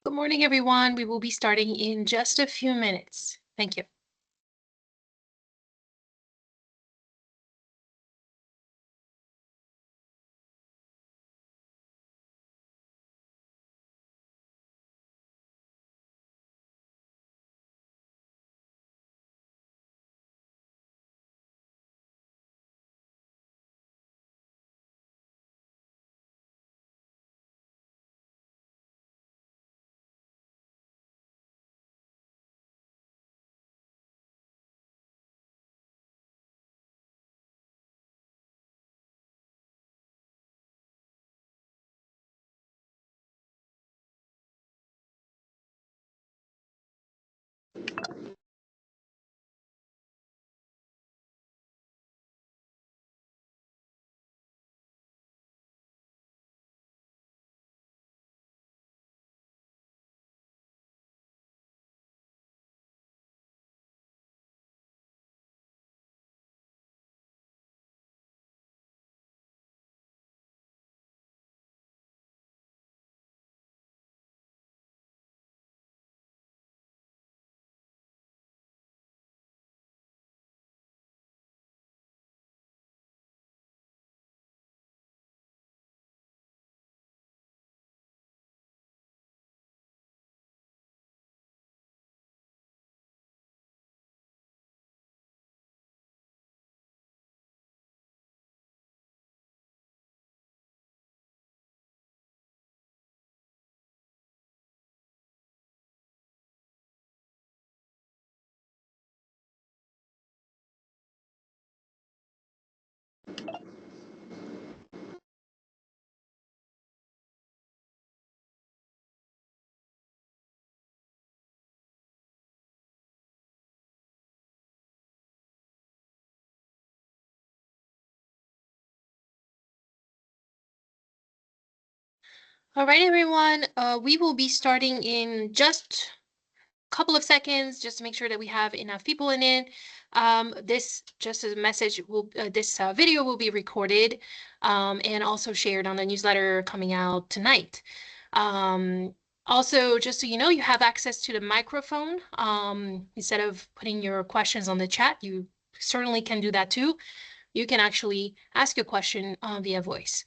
Good morning, everyone. We will be starting in just a few minutes. Thank you. All right, everyone. We will be starting in just a couple of seconds, just to make sure that we have enough people in it. This, just as a message, this video will be recorded and also shared on the newsletter coming out tonight. Also, just so you know, you have access to the microphone. Instead of putting your questions on the chat, you certainly can do that too. You can actually ask your question via voice.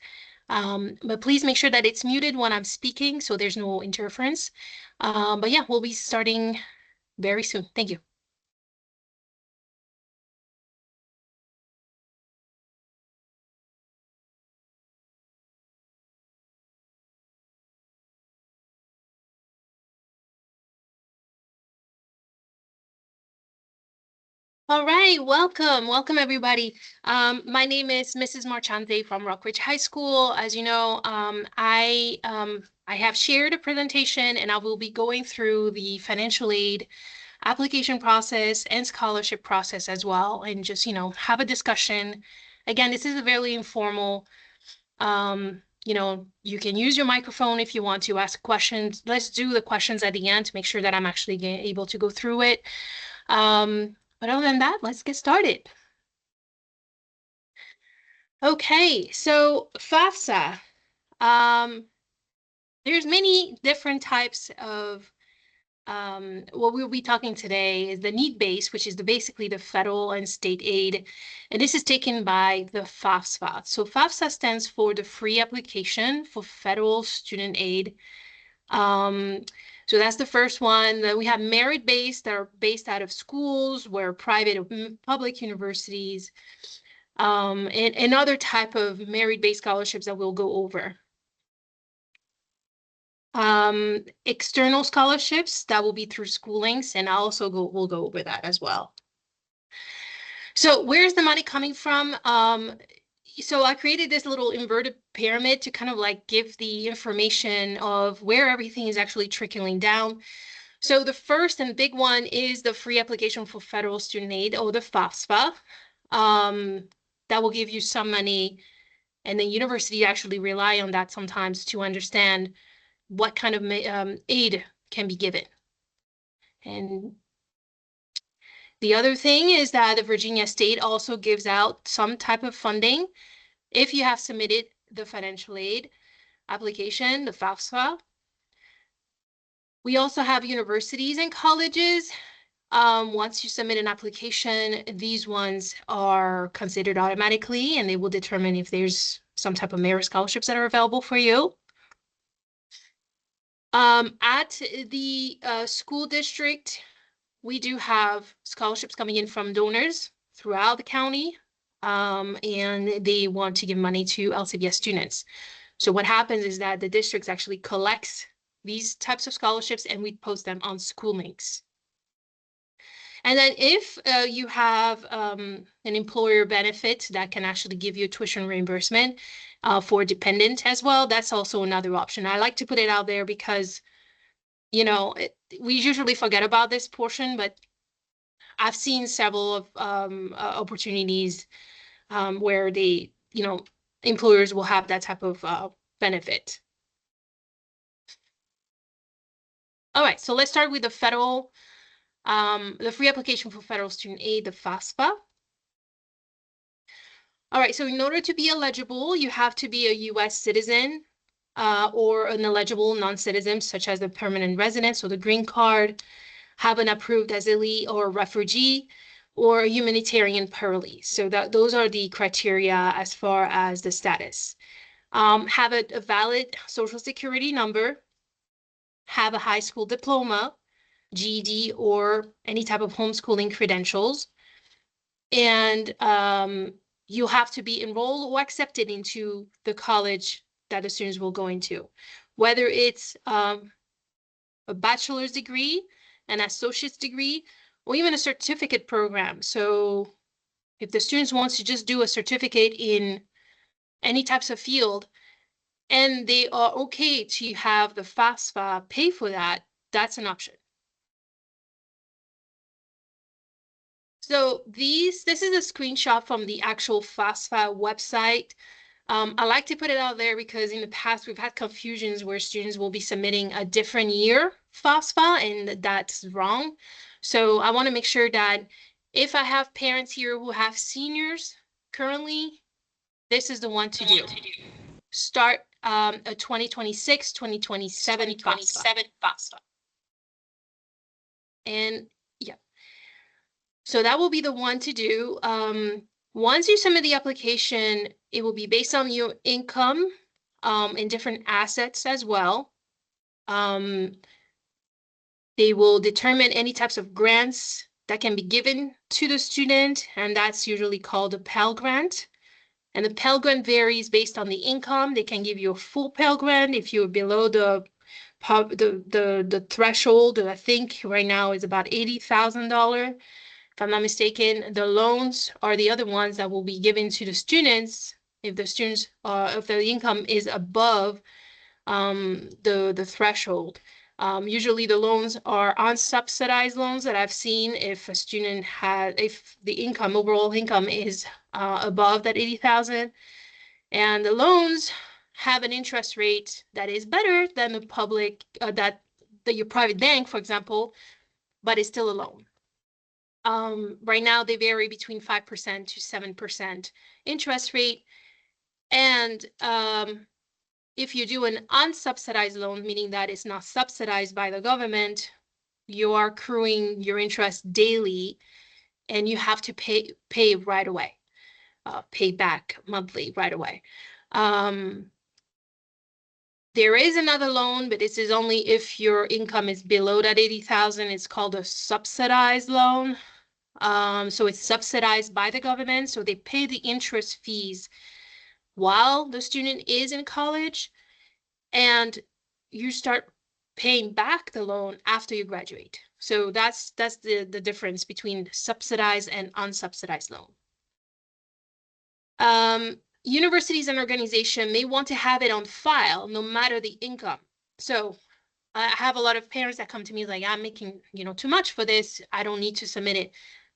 But please make sure that it's muted when I'm speaking so there's no interference. But yeah, we'll be starting very soon. Thank you. All right, welcome everybody. My name is Mrs. Marchante from Rockridge High School. As you know, I have shared a presentation and I will be going through the financial aid application process and scholarship process as well, and just, have a discussion. Again, this is a very informal, you can use your microphone if you want to ask questions. Let's do the questions at the end to make sure that I'm actually able to go through it. But other than that, let's get started. Okay, so FAFSA. There's many different types of what we'll be talking today is the need-based, which is basically the federal and state aid. And this is taken by the FAFSA. So FAFSA stands for the Free Application for Federal Student Aid. So that's the first one. Then we have merit-based that are based out of schools, where private or public universities, and other type of merit-based scholarships that we'll go over. External scholarships, that will be through schoolings, and we'll go over that as well. So where's the money coming from? So I created this little inverted pyramid to kind of like give the information of where everything is actually trickling down. So the first and big one is the Free Application for Federal Student Aid, or the FAFSA. That will give you some money, and the university actually rely on that sometimes to understand what kind of aid can be given. And the other thing is that the Virginia state also gives out some type of funding if you have submitted the financial aid application, the FAFSA. We also have universities and colleges. Once you submit an application, these ones are considered automatically, and they will determine if there's some type of merit scholarships that are available for you. At the school district, we do have scholarships coming in from donors throughout the county, and they want to give money to LCBS students. So what happens is that the districts actually collects these types of scholarships, and we post them on school links. And then if you have an employer benefit that can actually give you tuition reimbursement for dependent as well, that's also another option. I like to put it out there because, you know, we usually forget about this portion, but I've seen several of opportunities where they, employers will have that type of benefit. All right, so let's start with the federal, the free application for federal student aid, the FAFSA. All right, so in order to be eligible, you have to be a US citizen or an eligible non-citizen, such as a permanent resident, so the green card, have an approved asylum or refugee, or humanitarian parolee. So those are the criteria as far as the status. Have a valid social security number, have a high school diploma, GED, or any type of homeschooling credentials, and you'll have to be enrolled or accepted into the college that the students will go into, whether it's a bachelor's degree, an associate's degree, or even a certificate program. So if the students want to just do a certificate in any types of field, and they are okay to have the FAFSA pay for that, that's an option. So this is a screenshot from the actual FAFSA website. I like to put it out there because in the past we've had confusions where students will be submitting a different year FAFSA, and that's wrong. So I want to make sure that if I have parents here who have seniors currently, this is the one to do. Start a 2026, 2027 FAFSA. And yeah, so that will be the one to do. Once you submit the application, it will be based on your income and different assets as well. They will determine any types of grants that can be given to the student, and that's usually called a Pell Grant. And the Pell Grant varies based on the income. They can give you a full Pell Grant if you're below the threshold. I think right now is about $80,000. If I'm not mistaken. The loans are the other ones that will be given to the students if the students if the income is above the threshold. Usually the loans are unsubsidized loans that I've seen if a student if the income, overall income is above that 80,000, and the loans have an interest rate that is better than the public, your private bank, for example, but it's still a loan. Right now they vary between 5% to 7% interest rate. And if you do an unsubsidized loan, meaning that it's not subsidized by the government, you are accruing your interest daily and you have to pay right away, pay back monthly right away. There is another loan, but this is only if your income is below that 80,000. It's called a subsidized loan. So it's subsidized by the government. So they pay the interest fees while the student is in college, and you start paying back the loan after you graduate. So that's the difference between subsidized and unsubsidized loan. Universities and organizations may want to have it on file no matter the income. So I have a lot of parents that come to me like, I'm making, too much for this. I don't need to submit it.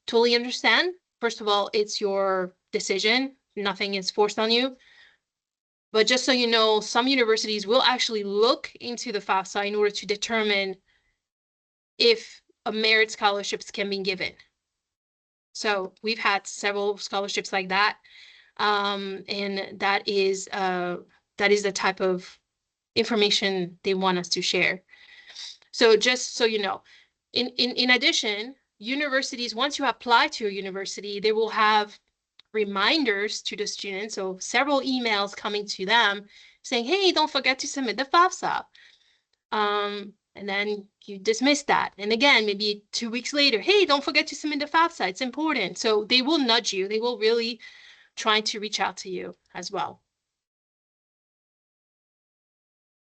Totally understand. First of all, it's your decision. Nothing is forced on you. But just so you know, some universities will actually look into the FAFSA in order to determine if a merit scholarships can be given. So we've had several scholarships like that. And that is the type of information they want us to share. So just so you know, in addition, universities, once you apply to a university, they will have reminders to the students, so several emails coming to them saying, hey, don't forget to submit the FAFSA. And then you dismiss that. And again, maybe 2 weeks later, hey, don't forget to submit the FAFSA. It's important. So they will nudge you. They will really try to reach out to you as well.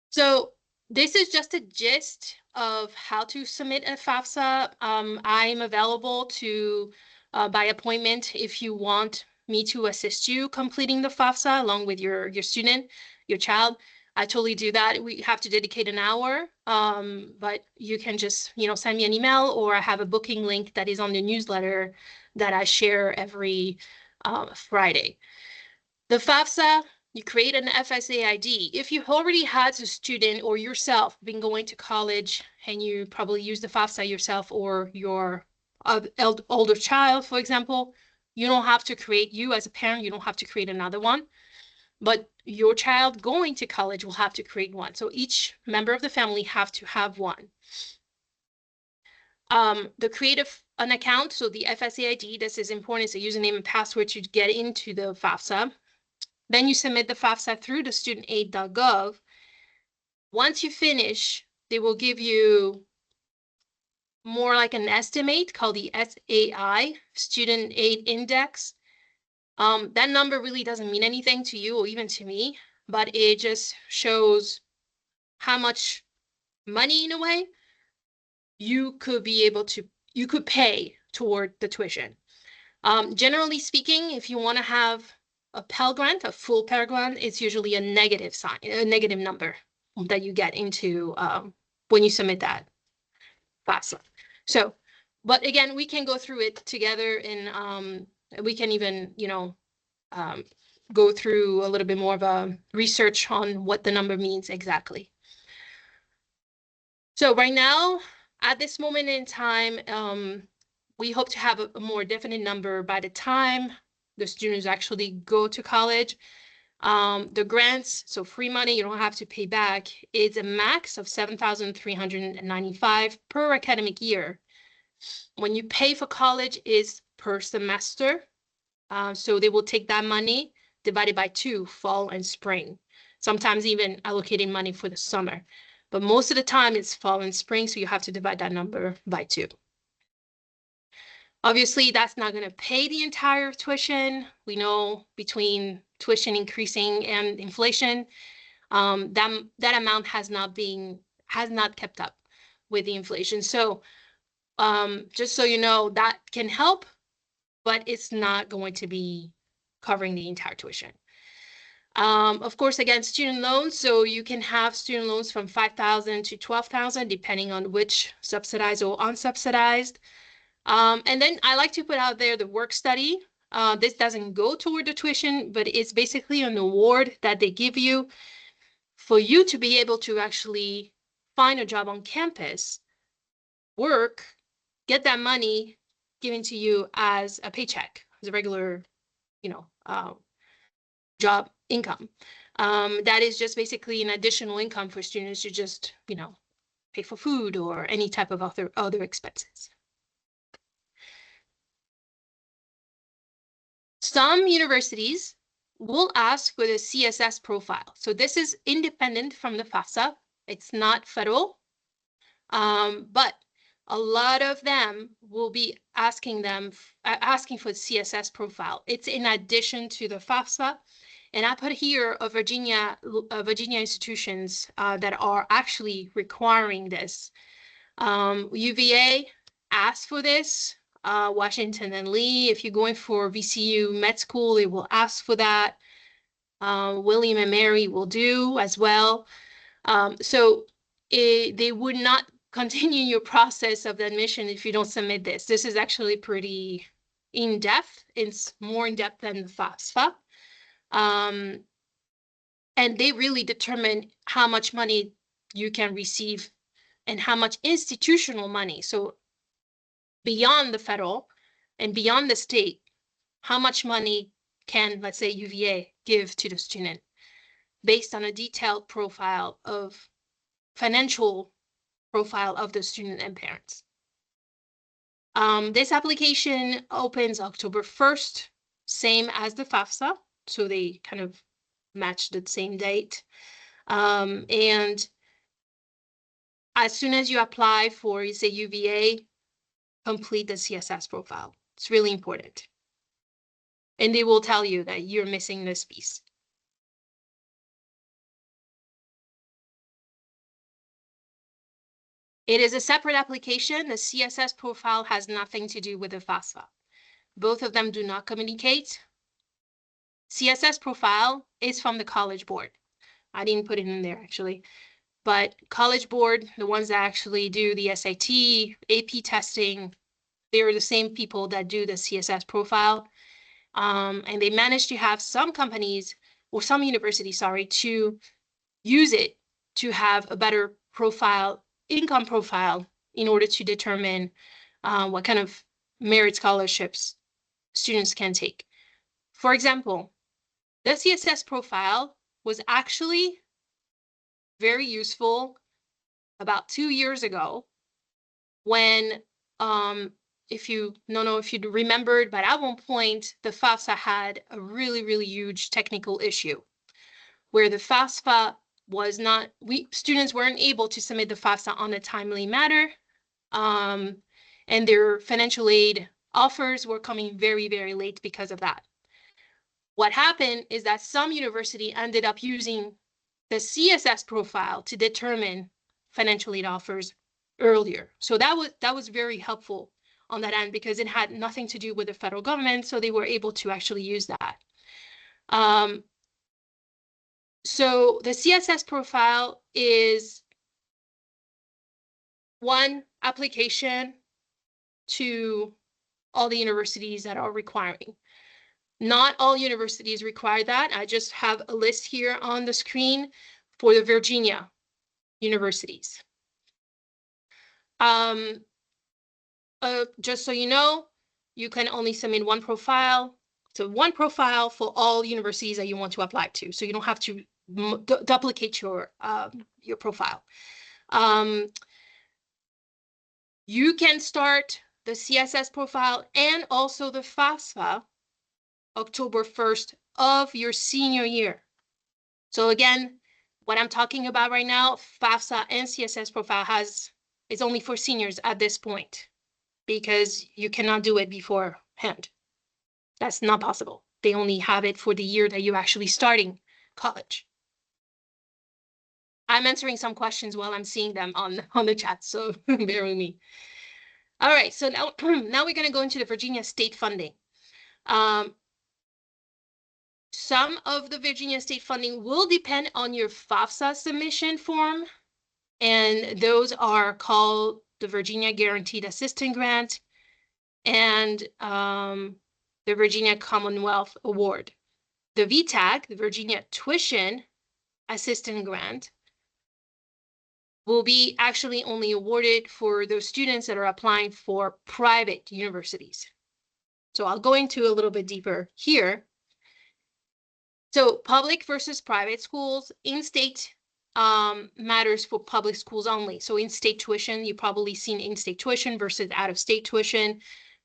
So this is just a gist of how to submit a FAFSA. I'm available to by appointment if you want me to assist you completing the FAFSA along with your student, your child. I totally do that. We have to dedicate an hour, but you can just send me an email, or I have a booking link that is on the newsletter that I share every Friday. The FAFSA, you create an FSA ID. If you already had a student or yourself been going to college and you probably use the FAFSA yourself, or your older child, for example, you don't have to create, you as a parent, you don't have to create another one, but your child going to college will have to create one. So each member of the family have to have one. The create an account, so the FSA ID, this is important, it's a username and password to get into the FAFSA. Then you submit the FAFSA through the studentaid.gov. Once you finish, they will give you more like an estimate called the SAI, Student Aid Index. That number really doesn't mean anything to you or even to me, but it just shows how much money, in a way, you could pay toward the tuition. Generally speaking, if you want to have a Pell Grant, a full Pell Grant, it's usually a negative sign, a negative number that you get into when you submit that FAFSA. So, but again, we can go through it together, and we can even, go through a little bit more of a research on what the number means exactly. So right now, at this moment in time, we hope to have a more definite number by the time the students actually go to college. The grants, so free money, you don't have to pay back, is a max of $7,395 per academic year. When you pay for college is per semester. So they will take that money divided by 2, fall and spring, sometimes even allocating money for the summer. But most of the time it's fall and spring, so you have to divide that number by 2. Obviously, that's not going to pay the entire tuition. We know between tuition increasing and inflation, that amount has not kept up with the inflation. So just so you know, that can help, but it's not going to be covering the entire tuition. Of course, again, student loans. So you can have student loans from $5,000 to $12,000, depending on which subsidized or unsubsidized. And then I like to put out there the work study. This doesn't go toward the tuition, but it's basically an award that they give you for you to be able to actually find a job on campus, work, get that money given to you as a paycheck, as a regular, job income. That is just basically an additional income for students to just, pay for food or any type of other expenses. Some universities will ask for the CSS profile. So this is independent from the FAFSA. It's not federal, but a lot of them will be asking for the CSS profile. It's in addition to the FAFSA. And I put here Virginia institutions that are actually requiring this. UVA asked for this. Washington and Lee, if you're going for VCU med school, they will ask for that. William and Mary will do as well. So they would not continue your process of admission if you don't submit this. This is actually pretty in-depth. It's more in-depth than the FAFSA. And they really determine how much money you can receive and how much institutional money. So beyond the federal and beyond the state, how much money can, let's say, UVA give to the student based on a detailed profile of financial profile of the student and parents. This application opens October 1st, same as the FAFSA, so they kind of match the same date. And as soon as you apply for, say, UVA, complete the CSS profile. It's really important. And they will tell you that you're missing this piece. It is a separate application. The CSS profile has nothing to do with the FAFSA. Both of them do not communicate. CSS profile is from the College Board. I didn't put it in there actually, but College Board, the ones that actually do the SAT, AP testing, they're the same people that do the CSS profile. And they managed to have some companies or some universities, sorry, to use it to have a better profile, income profile, in order to determine what kind of merit scholarships students can take. For example, the CSS profile was actually very useful about 2 years ago when, if you don't know if you remembered, but at one point, the FAFSA had a really, really huge technical issue where the FAFSA was not, students weren't able to submit the FAFSA on a timely manner, and their financial aid offers were coming very, very late because of that. What happened is that some university ended up using the CSS profile to determine financial aid offers earlier. So that was very helpful on that end because it had nothing to do with the federal government, so they were able to actually use that. So the CSS profile is one application to all the universities that are requiring. Not all universities require that. I just have a list here on the screen for the Virginia universities. Just so you know, you can only submit one profile. So one profile for all universities that you want to apply to. So you don't have to duplicate your profile. You can start the CSS profile and also the FAFSA October 1st of your senior year. So again, what I'm talking about right now, FAFSA and CSS profile is only for seniors at this point because you cannot do it beforehand. That's not possible. They only have it for the year that you're actually starting college. I'm answering some questions while I'm seeing them on the chat, so bear with me. All right, so now we're going to go into the Virginia state funding. Some of the Virginia state funding will depend on your FAFSA submission form, and those are called the Virginia Guaranteed Assistance Grant and the Virginia Commonwealth Award. The VTAG, the Virginia Tuition Assistance Grant, will be actually only awarded for those students that are applying for private universities. So I'll go into a little bit deeper here. So public versus private schools, in-state matters for public schools only. So in-state tuition, you've probably seen in-state tuition versus out-of-state tuition.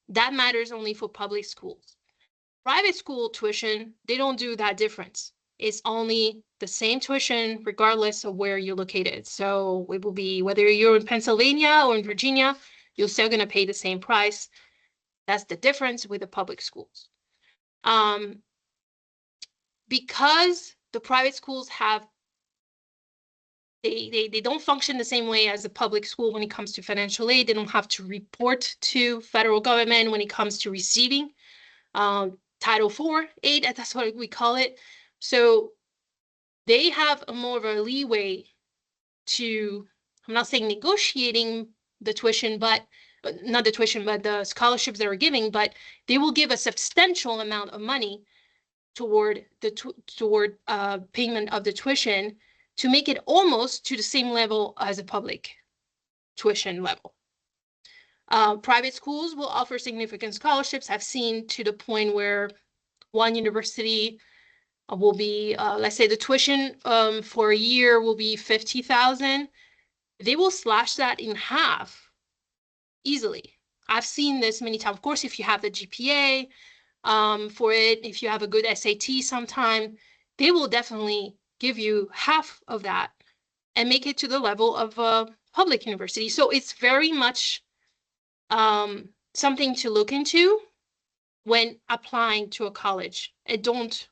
That matters only for public schools. Private school tuition, they don't do that difference. It's only the same tuition regardless of where you're located. So it will be whether you're in Pennsylvania or in Virginia, you're still going to pay the same price. That's the difference with the public schools. Because the private schools have, they don't function the same way as the public school when it comes to financial aid. They don't have to report to federal government when it comes to receiving Title IV aid, that's what we call it. So they have a more of a leeway to, I'm not saying negotiating the tuition, but not the tuition, but the scholarships that are giving, but they will give a substantial amount of money toward payment of the tuition to make it almost to the same level as a public tuition level. Private schools will offer significant scholarships. I've seen to the point where one university will be, let's say the tuition for a year will be $50,000. they will slash that in half easily. I've seen this many times. Of course, if you have the GPA for it, if you have a good SAT sometime, they will definitely give you half of that and make it to the level of a public university. So it's very much something to look into when applying to a college. And don't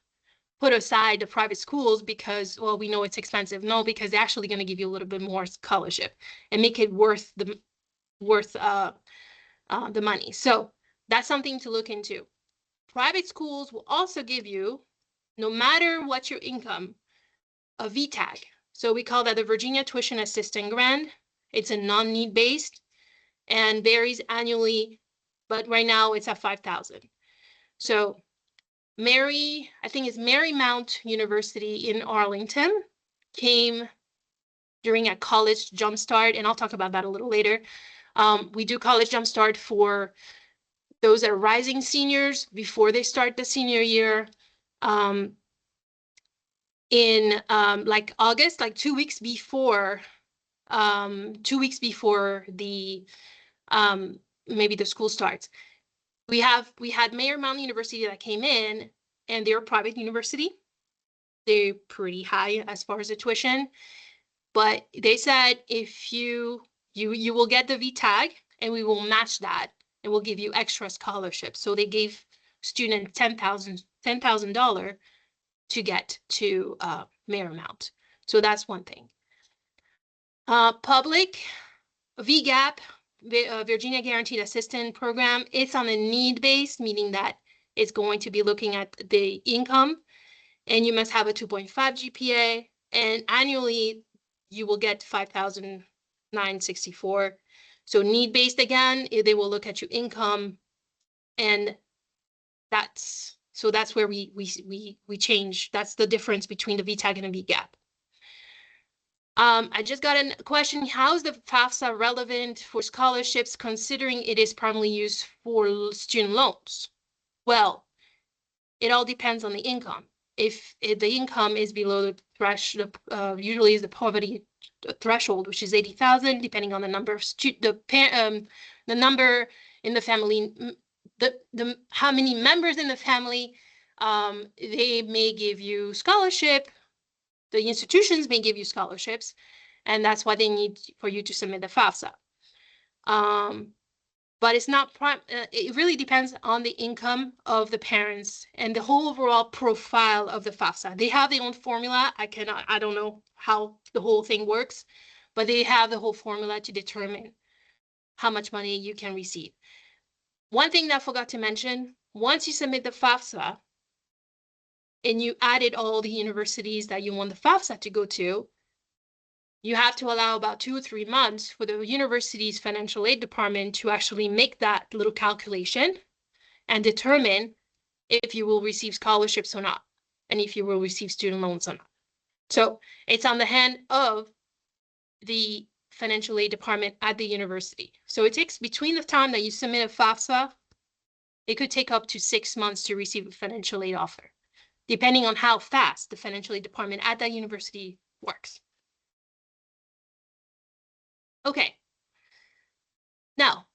put aside the private schools because, well, we know it's expensive. No, because they're actually going to give you a little bit more scholarship and make it worth the money. So that's something to look into. Private schools will also give you, no matter what your income, a VTAG. So we call that the Virginia Tuition Assistance Grant. It's a non-need based and varies annually, but right now it's at 5,000. So I think it's Marymount University in Arlington came during a college jumpstart, and I'll talk about that a little later. We do college jumpstart for those that are rising seniors before they start the senior year. In like August, like 2 weeks before, 2 weeks before the maybe the school starts. We had Marymount University that came in, and they're a private university. They're pretty high as far as the tuition, but they said if you will get the VTAG and we will match that and we'll give you extra scholarships. So they gave students $10,000 to get to Marymount. So that's one thing. Public VGAP, Virginia Guaranteed Assistance Program, it's on a need base, meaning that it's going to be looking at the income, and you must have a 2.5 GPA, and annually you will get 5,964. So need based again, they will look at your income, and that's where we change. That's the difference between the VTAG and the VGAP. I just got a question. How is the FAFSA relevant for scholarships considering it is primarily used for student loans? Well, it all depends on the income. If the income is below the threshold, usually is the poverty threshold, which is 80,000, depending on the number of the number in the family, how many members in the family, they may give you scholarship. The institutions may give you scholarships, and that's why they need for you to submit the FAFSA. But it's not it really depends on the income of the parents and the whole overall profile of the FAFSA. They have their own formula. I don't know how the whole thing works, but they have the whole formula to determine how much money you can receive. One thing that I forgot to mention, once you submit the FAFSA and you added all the universities that you want the FAFSA to go to, you have to allow about 2 or 3 months for the university's financial aid department to actually make that little calculation and determine if you will receive scholarships or not, and if you will receive student loans or not. So it's on the hand of the financial aid department at the university. So it takes, between the time that you submit a FAFSA, it could take up to 6 months to receive a financial aid offer, depending on how fast the financial aid department at that university works. Okay. Now,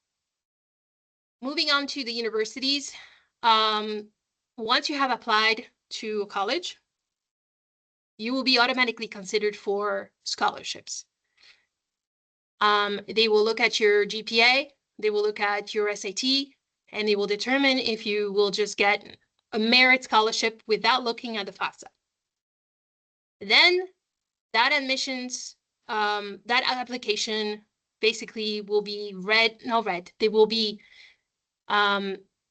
moving on to the universities. Once you have applied to a college, you will be automatically considered for scholarships. They will look at your GPA, they will look at your SAT, and they will determine if you will just get a merit scholarship without looking at the FAFSA. Then that admissions, that application basically will be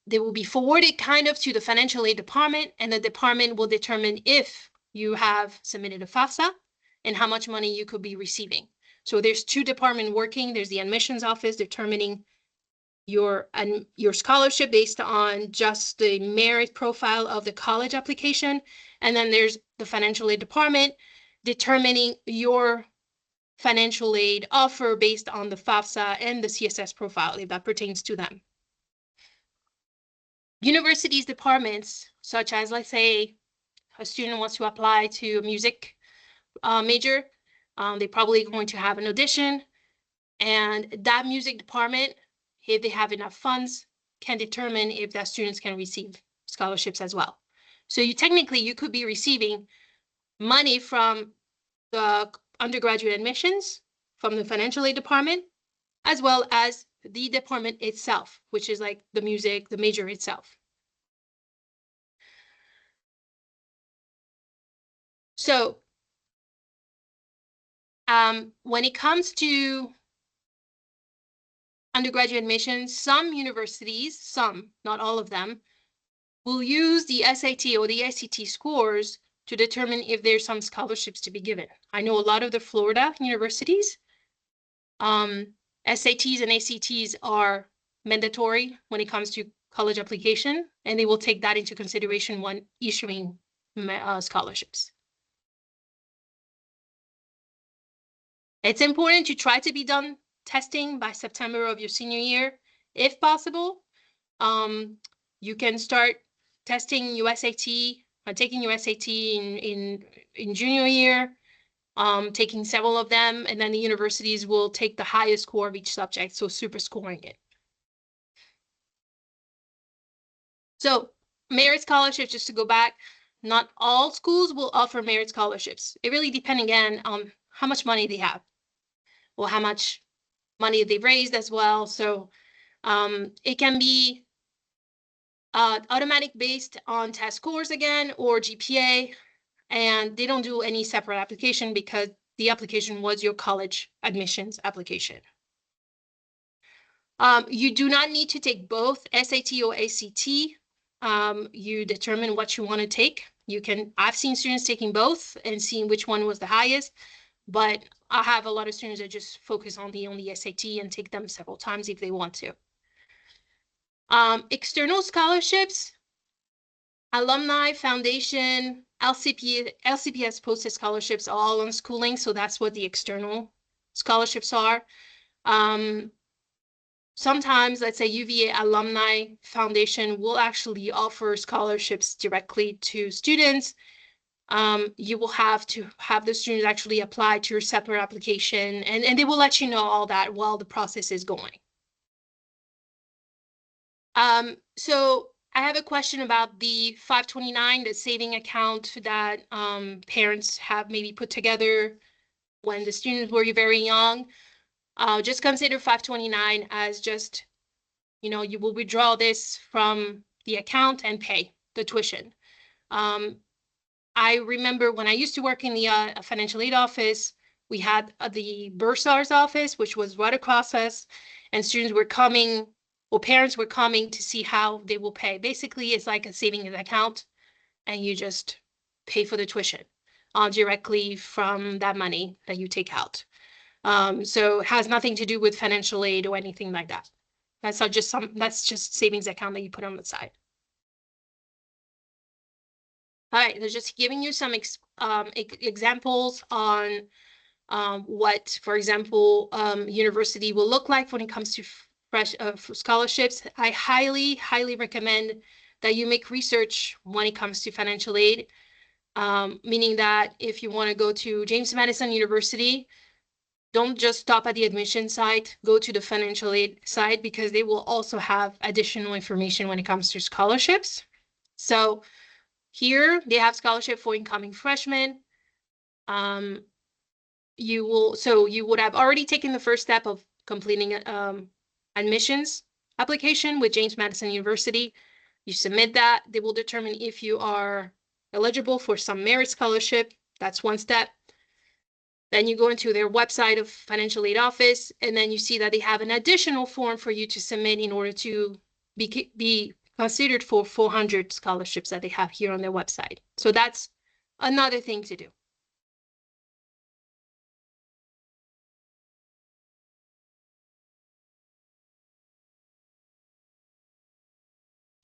they will be forwarded kind of to the financial aid department, and the department will determine if you have submitted a FAFSA and how much money you could be receiving. So there's 2 departments working. There's the admissions office determining your scholarship based on just the merit profile of the college application. And then there's the financial aid department determining your financial aid offer based on the FAFSA and the CSS profile, if that pertains to them. Universities departments, such as, let's say, a student wants to apply to a music major, they're probably going to have an audition. And that music department, if they have enough funds, can determine if that students can receive scholarships as well. So you could be receiving money from the undergraduate admissions, from the financial aid department, as well as the department itself, which is like the music, the major itself. So when it comes to undergraduate admissions, some universities, some, not all of them, will use the SAT or the ACT scores to determine if there's some scholarships to be given. I know a lot of the Florida universities, SATs and ACTs are mandatory when it comes to college application, and they will take that into consideration when issuing scholarships. It's important to try to be done testing by September of your senior year, if possible. You can start testing USAT, taking USAT in junior year, taking several of them, and then the universities will take the highest score of each subject, so super scoring it. So merit scholarships, just to go back, not all schools will offer merit scholarships. It really depends again on how much money they have or how much money they've raised as well. So it can be automatic based on test scores again or GPA, and they don't do any separate application because the application was your college admissions application. You do not need to take both SAT or ACT. You determine what you want to take. I've seen students taking both and seeing which one was the highest, but I have a lot of students that just focus on the SAT and take them several times if they want to. External scholarships, alumni foundation, LCPS posted scholarships are all on schooling, so that's what the external scholarships are. Sometimes, let's say UVA Alumni Foundation will actually offer scholarships directly to students. You will have to have the students actually apply to your separate application, and they will let you know all that while the process is going. So I have a question about the 529, the saving account that parents have maybe put together when the students were very young. Just consider 529 as just, you will withdraw this from the account and pay the tuition. I remember when I used to work in the financial aid office, we had the bursar's office, which was right across us, and students were coming, or parents were coming to see how they will pay. Basically, it's like a savings account, and you just pay for the tuition directly from that money that you take out. So it has nothing to do with financial aid or anything like that. That's just savings account that you put on the side. All right, they're just giving you some examples on what, for example, university will look like when it comes to fresh scholarships. I highly, highly recommend that you make research when it comes to financial aid, meaning that if you want to go to James Madison University, don't just stop at the admission site, go to the financial aid site because they will also have additional information when it comes to scholarships. So here they have scholarship for incoming freshmen. You would have already taken the first step of completing admissions application with James Madison University. You submit that. They will determine if you are eligible for some merit scholarship. That's one step. Then you go into their website of financial aid office, and then you see that they have an additional form for you to submit in order to be considered for 400 scholarships that they have here on their website. So that's another thing to do.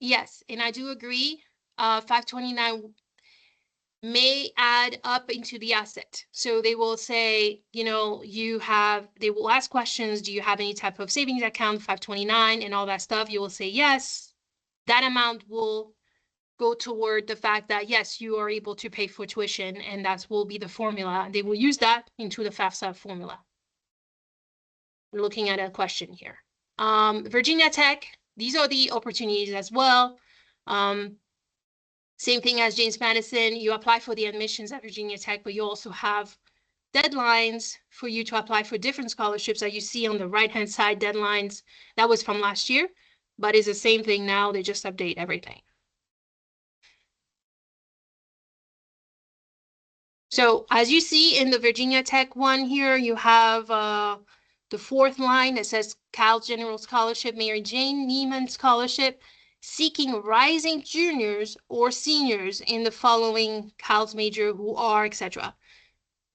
Yes, and I do agree. 529 may add up into the asset. So they will say, they will ask questions. Do you have any type of savings account, 529 and all that stuff? You will say yes. That amount will go toward the fact that, yes, you are able to pay for tuition, and that will be the formula. They will use that into the FAFSA formula. looking at a question here. Virginia Tech, these are the opportunities as well. Same thing as James Madison, you apply for the admissions at Virginia Tech, but you also have deadlines for you to apply for different scholarships that you see on the right-hand side, deadlines. That was from last year, but it's the same thing now. They just update everything. So as you see in the Virginia Tech one here, you have the fourth line that says Cal General Scholarship, Mary Jane Neiman Scholarship, seeking rising juniors or seniors in the following Cal's major who are, etc.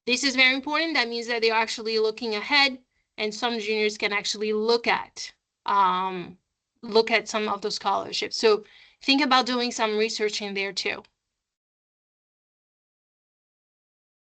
This is very important. That means that they're actually looking ahead, and some juniors can actually look at some of those scholarships. So think about doing some research in there too.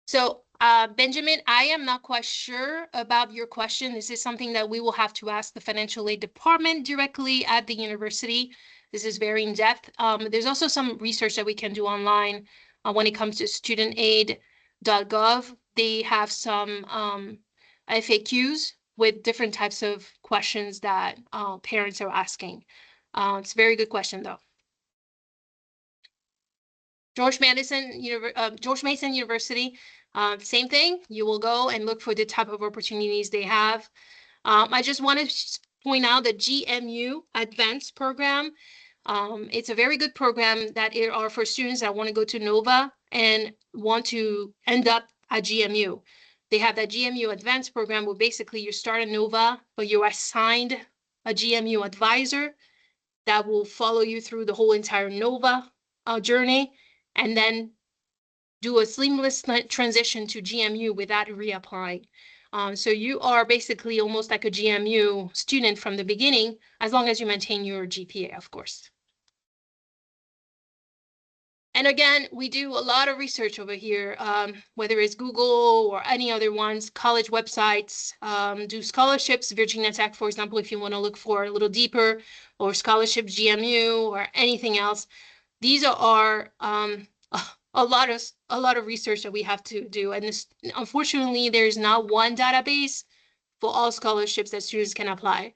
So Benjamin, I am not quite sure about your question. This is something that we will have to ask the financial aid department directly at the university. This is very in-depth. There's also some research that we can do online when it comes to studentaid.gov. They have some FAQs with different types of questions that parents are asking. It's a very good question, though. George Mason University, same thing. You will go and look for the type of opportunities they have. I just want to point out the GMU Advanced Program. It's a very good program that are for students that want to go to NOVA and want to end up at GMU. They have that GMU Advanced Program where basically you start at NOVA, but you're assigned a GMU advisor that will follow you through the whole entire NOVA journey, and then do a seamless transition to GMU without reapplying. So you are basically almost like a GMU student from the beginning, as long as you maintain your GPA, of course. And again, we do a lot of research over here, whether it's Google or any other ones, college websites, do scholarships, Virginia Tech, for example, if you want to look for a little deeper, or scholarships GMU or anything else. These are a lot of research that we have to do, and this, unfortunately, there's not one database for all scholarships that students can apply.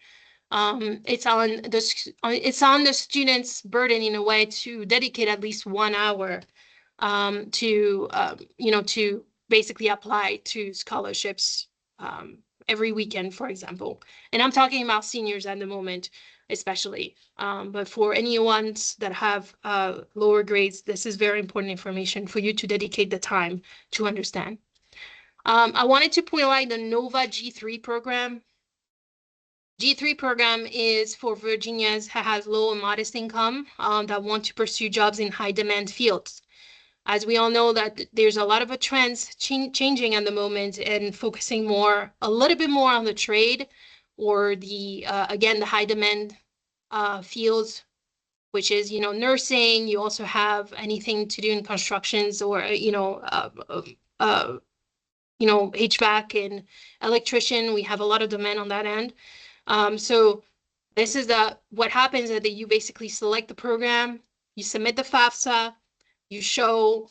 It's on the student's burden in a way to dedicate at least 1 hour to basically apply to scholarships every weekend, for example. And I'm talking about seniors at the moment, especially. But for anyone that have lower grades, this is very important information for you to dedicate the time to understand. I wanted to point out the NOVA G3 program. G3 program is for Virginians who has low and modest income that want to pursue jobs in high demand fields. As we all know that there's a lot of trends changing at the moment and focusing a little bit more on the trade or again, the high demand fields, which is, nursing. You also have anything to do in constructions or, HVAC and electrician. We have a lot of demand on that end. So this is what happens is that you basically select the program, you submit the FAFSA, you show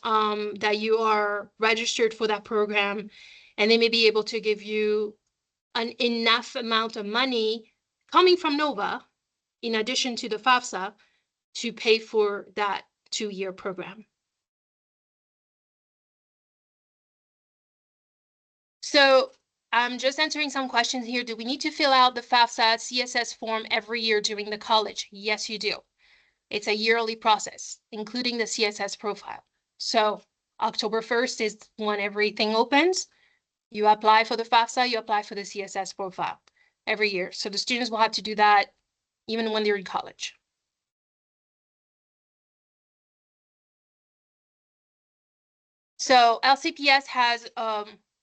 that you are registered for that program, and they may be able to give you an enough amount of money coming from NOVA, in addition to the FAFSA, to pay for that 2-year program. So I'm just answering some questions here. Do we need to fill out the FAFSA CSS form every year during the college? Yes, you do. It's a yearly process, including the CSS profile. So October 1st is when everything opens. You apply for the FAFSA, you apply for the CSS profile every year. So the students will have to do that even when they're in college. So LCPS has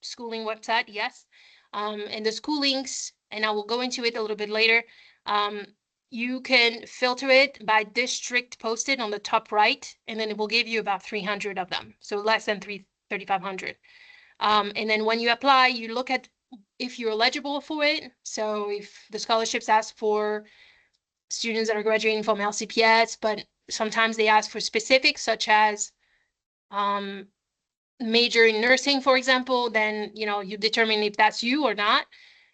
schooling website, yes. And the schoolings, and I will go into it a little bit later. You can filter it by district posted on the top right, and then it will give you about 300 of them. So less than 3,500. And then when you apply, you look at if you're eligible for it. So if the scholarships ask for students that are graduating from LCPS, but sometimes they ask for specifics such as major in nursing, for example, then you determine if that's you or not.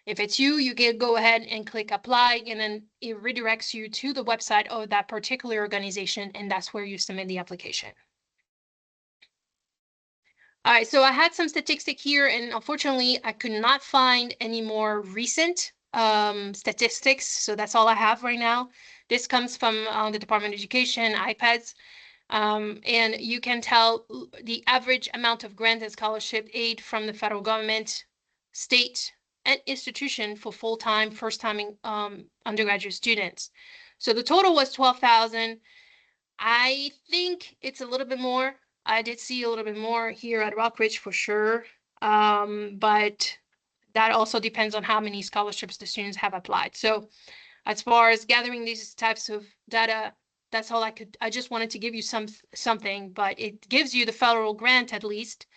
If it's you, you can go ahead and click apply, and then it redirects you to the website of that particular organization, and that's where you submit the application. All right, so I had some statistics here, and unfortunately, I could not find any more recent statistics. So that's all I have right now. This comes from the Department of Education, iPads, and you can tell the average amount of grant and scholarship aid from the federal government, state, and institution for full-time, first-time undergraduate students. So the total was 12,000. I think it's a little bit more. I did see a little bit more here at Rockridge for sure. But that also depends on how many scholarships the students have applied. So as far as gathering these types of data, that's all I just wanted to give you something, but it gives you the federal grant at least,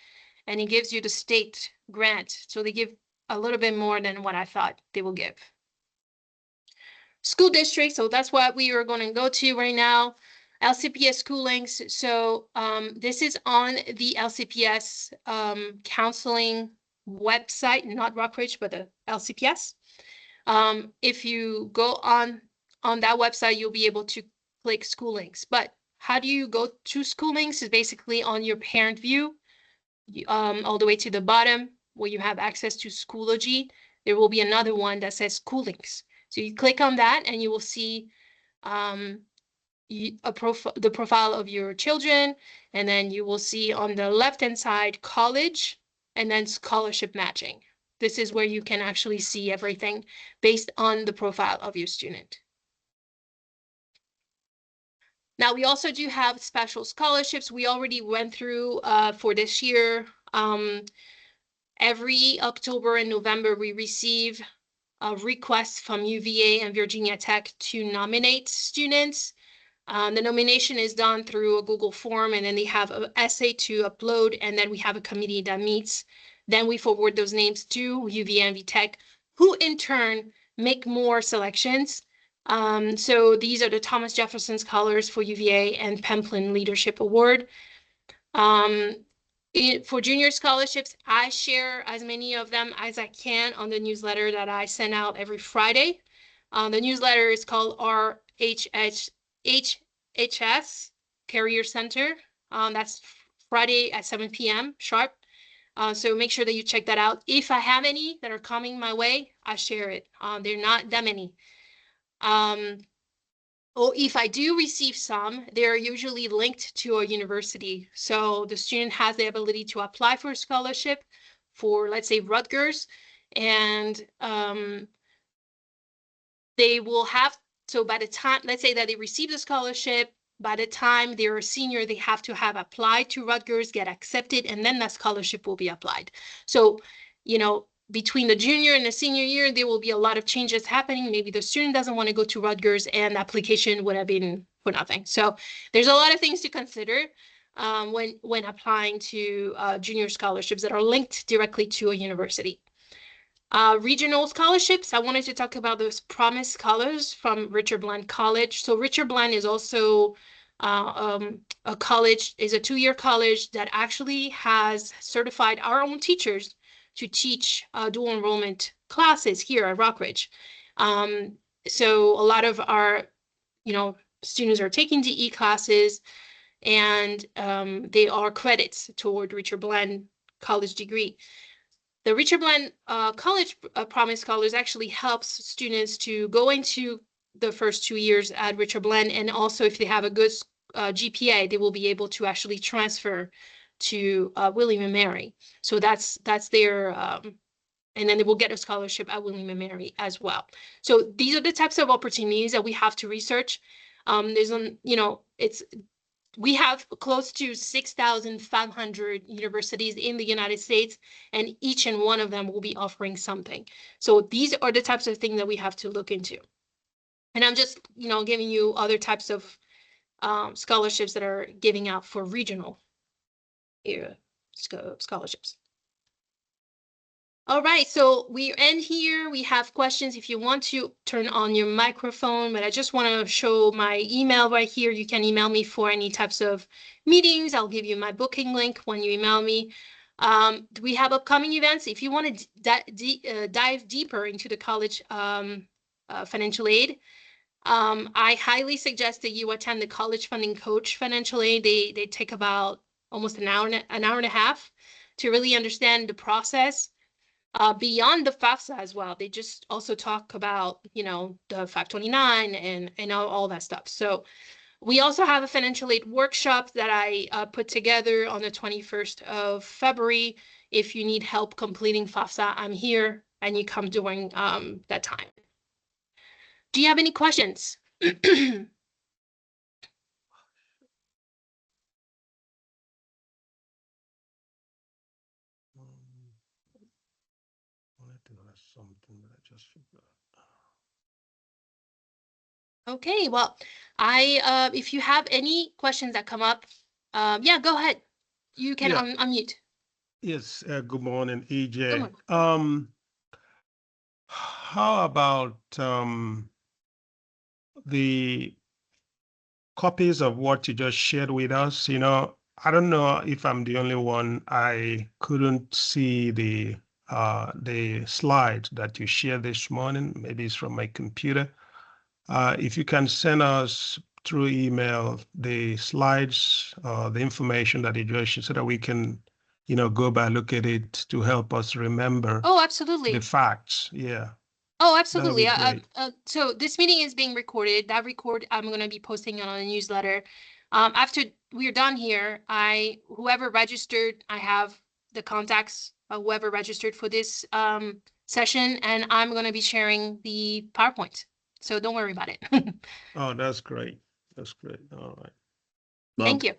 and it gives you the state grant. So they give a little bit more than what I thought they will give. School district, so that's what we are going to go to right now. LCPS school links. So this is on the LCPS counseling website, not Rockridge, but the LCPS. If you go on that website, you'll be able to click school links. But how do you go to school links is basically on your parent view, all the way to the bottom where you have access to Schoology. There will be another one that says school links. So you click on that and you will see the profile of your children, and then you will see on the left-hand side college and then scholarship matching. This is where you can actually see everything based on the profile of your student. Now, we also do have special scholarships. We already went through for this year. Every October and November, we receive requests from UVA and Virginia Tech to nominate students. The nomination is done through a Google form, and then they have an essay to upload, and then we have a committee that meets. Then we forward those names to UVA and VTech, who in turn make more selections. So these are the Thomas Jefferson Scholars for UVA and Pemplin Leadership Award. For junior scholarships, I share as many of them as I can on the newsletter that I send out every Friday. The newsletter is called RRHS Career Center. That's Friday at 7 p.m. sharp. So make sure that you check that out. If I have any that are coming my way, I share it. They're not that many. Or if I do receive some, they're usually linked to a university. So the student has the ability to apply for a scholarship for, let's say, Rutgers, and they will have, so by the time, let's say that they receive the scholarship, by the time they're a senior, they have to have applied to Rutgers, get accepted, and then that scholarship will be applied. So, you know, between the junior and the senior year, there will be a lot of changes happening. Maybe the student doesn't want to go to Rutgers and the application would have been for nothing. So there's a lot of things to consider when applying to junior scholarships that are linked directly to a university. Regional scholarships, I wanted to talk about those Promise Scholars from Richard Bland College. So Richard Bland is also a college, is a 2-year college that actually has certified our own teachers to teach dual enrollment classes here at Rockridge. So a lot of our, students are taking DE classes, and they are credits toward Richard Bland College degree. The Richard Bland College Promise Scholars actually helps students to go into the first 2 years at Richard Bland, and also if they have a good GPA, they will be able to actually transfer to William & Mary. So that's their, and then they will get a scholarship at William & Mary as well. So these are the types of opportunities that we have to research. We have close to 6,500 universities in the United States, and each and one of them will be offering something. So these are the types of things that we have to look into. And I'm just, giving you other types of scholarships that are giving out for regional scholarships. All right, so we end here. We have questions. If you want to turn on your microphone, but I just want to show my email right here. You can email me for any types of meetings. I'll give you my booking link when you email me. We have upcoming events. If you want to dive deeper into the college financial aid, I highly suggest that you attend the College Funding Coach financial aid. They take about almost an hour and a half to really understand the process. Beyond the FAFSA as well, they just also talk about, you know, the 529 and all that stuff. So we also have a financial aid workshop that I put together on the 21st of February. If you need help completing FAFSA, I'm here, and you come during that time. Do you have any questions? Wanted to ask something, but I just forgot. Okay, well, if you have any questions that come up, yeah, go ahead. You can Yeah. unmute. Yes. Good morning, Good EJ. morning. How about the copies of what you just shared with us? You know, I don't know if I'm the only one. I couldn't see the slide that you shared this morning. Maybe it's from my computer. If you can send us through email the slides, the information that you just shared, so that we can, you know, go back, look at it to help us remember Oh, the absolutely. facts. Yeah, Oh, that would be absolutely. great. So this meeting is being recorded. That record I'm going to be posting it on a newsletter. After we're done here, whoever registered, I have the contacts of whoever registered for this session, and I'm going to be sharing the PowerPoint. So don't worry about it. Oh, that's great. That's great. All right. Thank you.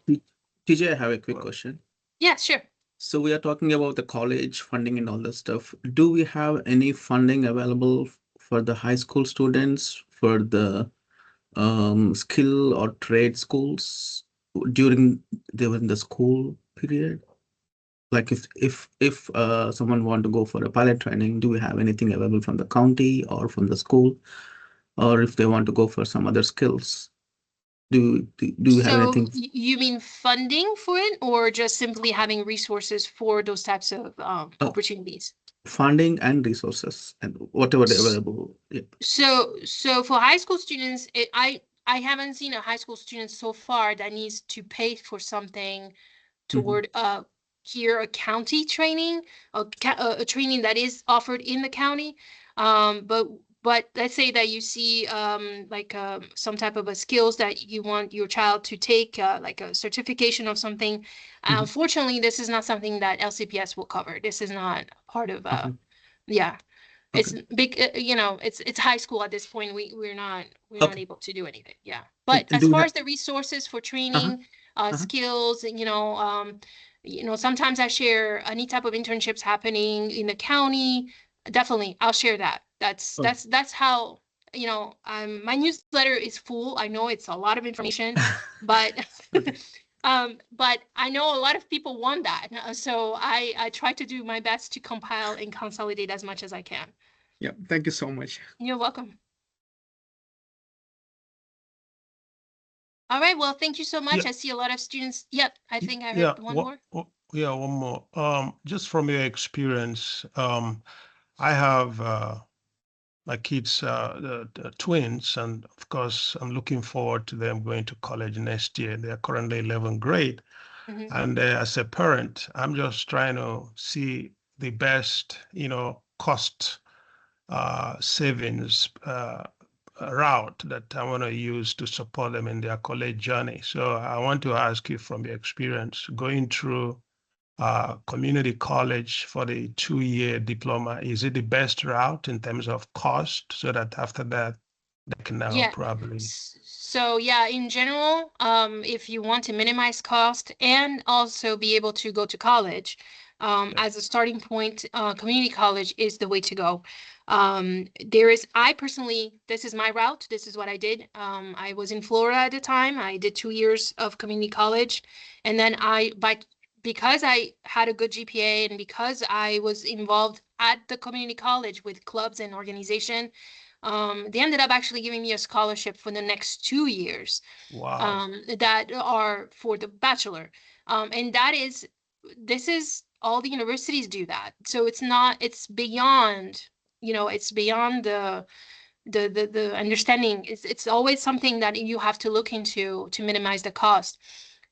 TJ, I have a quick Well, question. Yeah, sure. So we are talking about the college funding and all that stuff. Do we have any funding available for the high school students for the skill or trade schools during the school period? Like if someone want to go for a pilot training, do we have anything available from the county or from the school? Or if they want to go for some other skills, do we have So anything? you mean funding for it, or just simply having resources for those types of Uh, opportunities? Funding and resources and whatever available. Yep. So for high school students, I haven't seen a high school student so far that needs to pay for something Mhm. toward here a county training, a training that is offered in the county. But let's say that you see like some type of a skills that you want your child to take, like a certification of something. Mhm. Unfortunately, this is not something that LCPS will cover. This is not part of Okay. yeah. It's Okay. big, you know, it's high school at this point. We're not Okay. able to do anything. Yeah. But And as do we far have? as the resources for Uh-huh. training, Uh-huh. skills, sometimes I share any type of internships happening in the county. Definitely, I'll share that. That's Oh. that's that's how, my newsletter is full. I know it's a lot of information, but Okay. but I know a lot of people want that. So I try to do my best to compile and consolidate as much as I can. Yeah. Thank you so much. You're welcome. All right. Well, thank you so much. yeah, I see a lot of students. Yep. I think I yeah. heard one more. Yeah, one more. Just from your experience, I have my kids, the twins, and of course, I'm looking forward to them going to college next year. They are currently 11th grade. Hmm. And as a parent, I'm just trying to see the best, cost savings route that I want to use to support them in their college journey. So I want to ask you from your experience going through community college for the 2-year diploma, is it the best route in terms of cost so that after that they can now Yeah. probably, So yeah, in general, if you want to minimize cost and also be able to go to college, yeah, as a starting point, community college is the way to go. I personally, this is my route. This is what I did. I was in Florida at the time. I did 2 years of community college, and then because I had a good GPA and because I was involved at the community college with clubs and organization, they ended up actually giving me a scholarship for the next 2 years, wow. that are for the bachelor. And this is All the universities do that. So it's beyond, it's beyond the understanding. It's always something that you have to look into to minimize the cost.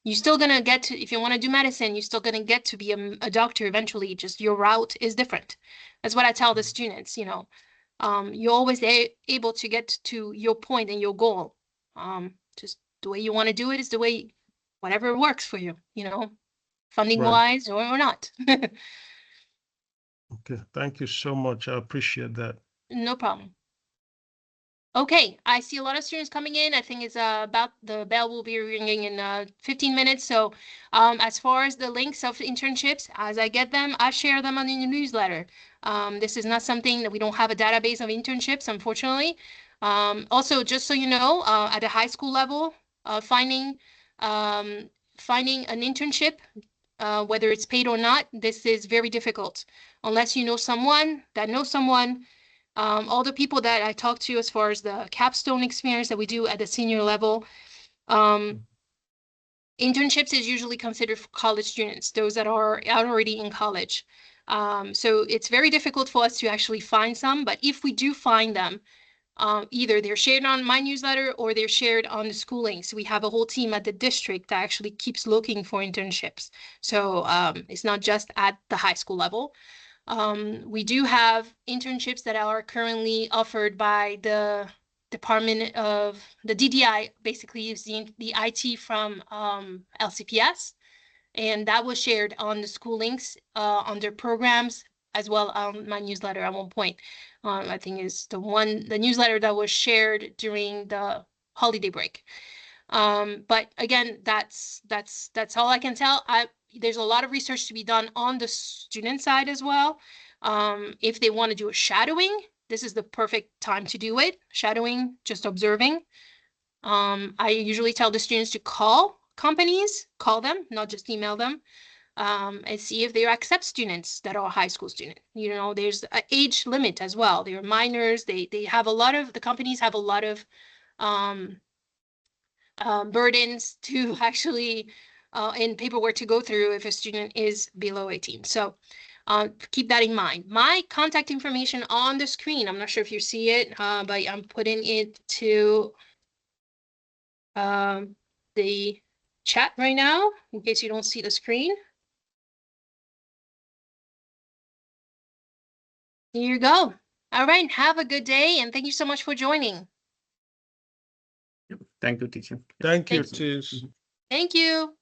You're still gonna get to, if you want to do medicine, you're still gonna get to be a doctor eventually. Just your route is different. That's what I tell the students. You're always able to get to your point and your goal. Just the way you want to do it is the way, whatever works for you. Funding Right. wise or not. Okay. Thank you so much. I appreciate that. No problem. Okay, I see a lot of students coming in. I think it's about the bell will be ringing in 15 minutes. So as far as the links of internships, as I get them, I share them on the newsletter. This is not something that we don't have a database of internships, unfortunately. Also, just so you know, at the high school level, finding an internship, whether it's paid or not, this is very difficult. Unless you know someone that knows someone. All the people that I talked to as far as the capstone experience that we do at the senior level, internships is usually considered for college students, those that are already in college. So it's very difficult for us to actually find some, but if we do find them, either they're shared on my newsletter or they're shared on the schooling. So we have a whole team at the district that actually keeps looking for internships. So it's not just at the high school level. We do have internships that are currently offered by the Department of the DDI, basically using the IT from LCPS. And that was shared on the school links under programs as well on my newsletter at one point. I think is the newsletter that was shared during the holiday break. But again, that's all I can tell. There's a lot of research to be done on the student side as well. If they want to do a shadowing, this is the perfect time to do it. Shadowing, just observing. I usually tell the students to call companies, call them, not just email them, and see if they accept students that are high school students. There's an age limit as well. They're minors. They have the companies have a lot of burdens to actually in paperwork to go through if a student is below 18. So keep that in mind. My contact information on the screen, I'm not sure if you see it, but I'm putting it to the chat right now in case you don't see the screen. Here you go. All right, have a good day and thank you so much for joining. Thank you, teacher. Thank you, Thanks. Tish. Thank you.